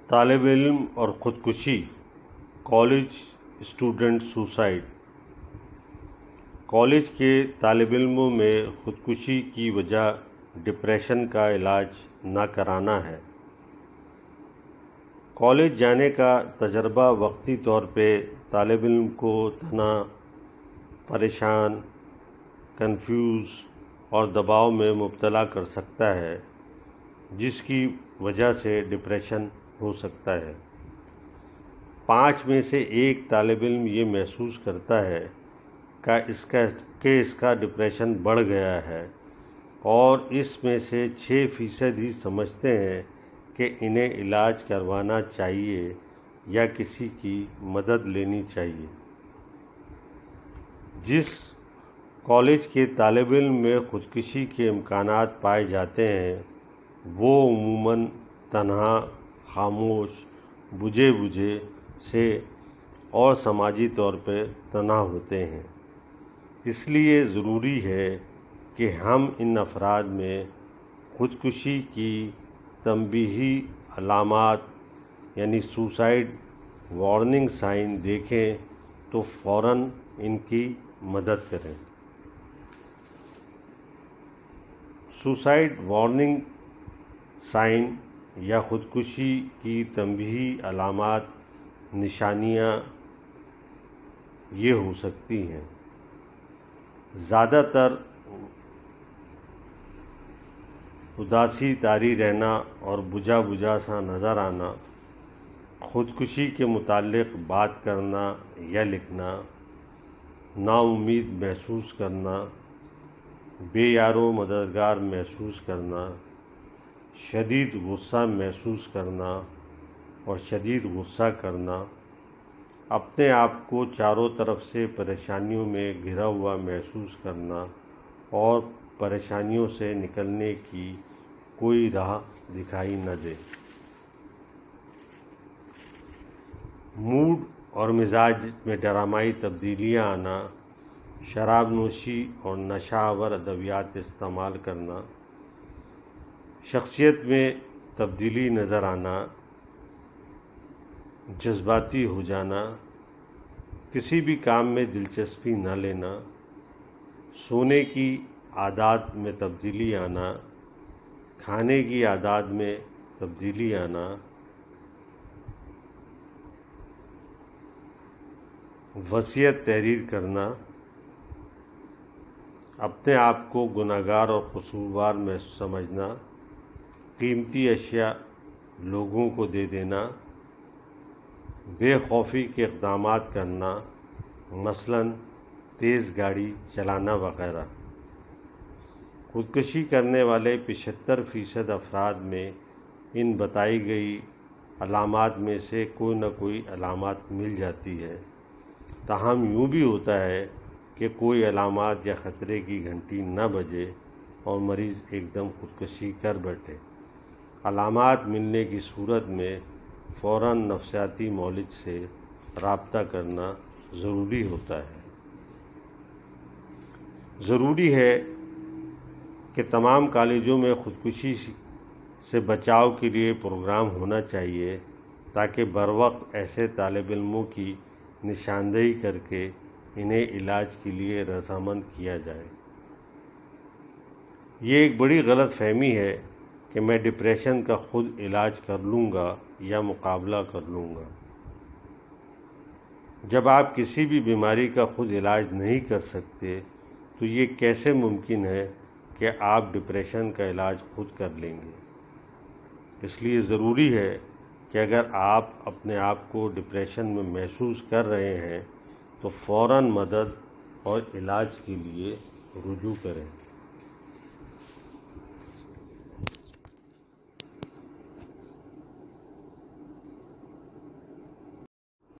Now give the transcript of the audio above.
طالب علم اور خودکشی، کالج اسٹوڈنٹ سوسائڈ۔ کالج کے طالب علموں میں خودکشی کی وجہ ڈپریشن کا علاج نہ کرانا ہے۔ کالج جانے کا تجربہ وقتی طور پہ طالب علم کو تنہا، پریشان، کنفیوز اور دباؤ میں مبتلا کر سکتا ہے، جس کی وجہ سے ڈپریشن ہو سکتا ہے۔ 5 میں سے 1 طالب علم یہ محسوس کرتا ہے کہ اس کا ڈپریشن بڑھ گیا ہے، اور اس میں سے 6% ہی سمجھتے ہیں کہ انہیں علاج کروانا چاہیے یا کسی کی مدد لینی چاہیے۔ جس کالج کے طالب علم میں خودکشی کے امکانات پائے جاتے ہیں، وہ عموماً تنہا، خاموش، بجھے سے اور سماجی طور پہ تنہا ہوتے ہیں۔ اس لیے ضروری ہے کہ ہم ان افراد میں خودکشی کی تنبیہی علامات یعنی سوسائڈ وارننگ سائن دیکھیں تو فوراً ان کی مدد کریں۔ سوسائڈ وارننگ سائن یا خودکشی کی تنبیہی علامات، نشانیاں یہ ہو سکتی ہیں: زیادہ تر اداسی طاری رہنا اور بجھا سا نظر آنا، خودکشی کے متعلق بات کرنا یا لکھنا، نا امید محسوس کرنا، بے یار و مددگار محسوس کرنا، شدید غصہ محسوس کرنا اور شدید غصہ کرنا، اپنے آپ کو چاروں طرف سے پریشانیوں میں گھرا ہوا محسوس کرنا اور پریشانیوں سے نکلنے کی کوئی راہ دکھائی نہ دے۔ موڈ اور مزاج میں ڈرامائی تبدیلیاں آنا، شراب نوشی اور نشہ آور ادویات استعمال کرنا، شخصیت میں تبدیلی نظر آنا، جذباتی ہو جانا، کسی بھی کام میں دلچسپی نہ لینا، سونے کی عادات میں تبدیلی آنا، کھانے کی عادات میں تبدیلی آنا، وصیت تحریر کرنا، اپنے آپ کو گنہگار اور قصوروار میں سمجھنا، قیمتی اشیاء لوگوں کو دے دینا، بے خوفی کے اقدامات کرنا، مثلاً تیز گاڑی چلانا وغیرہ۔ خودکشی کرنے والے 75% افراد میں ان بتائی گئی علامات میں سے کوئی نہ کوئی علامات مل جاتی ہے، تاہم یوں بھی ہوتا ہے کہ کوئی علامات یا خطرے کی گھنٹی نہ بجے اور مریض ایک دم خودکشی کر بیٹھے۔ علامات ملنے کی صورت میں فوراً نفسیاتی معالج سے رابطہ کرنا ضروری ہوتا ہے۔ ضروری ہے کہ تمام کالجوں میں خودکشی سے بچاؤ کے لیے پروگرام ہونا چاہیے، تاکہ بروقت ایسے طالب علموں کی نشاندہی کر کے انہیں علاج کے لیے رضامند کیا جائے۔ یہ ایک بڑی غلط فہمی ہے کہ میں ڈپریشن کا خود علاج کر لوں گا یا مقابلہ کر لوں گا۔ جب آپ کسی بھی بیماری کا خود علاج نہیں کر سکتے تو یہ کیسے ممکن ہے کہ آپ ڈپریشن کا علاج خود کر لیں گے؟ اس لیے ضروری ہے کہ اگر آپ اپنے آپ کو ڈپریشن میں محسوس کر رہے ہیں تو فوراً مدد اور علاج کے لیے رجوع کریں۔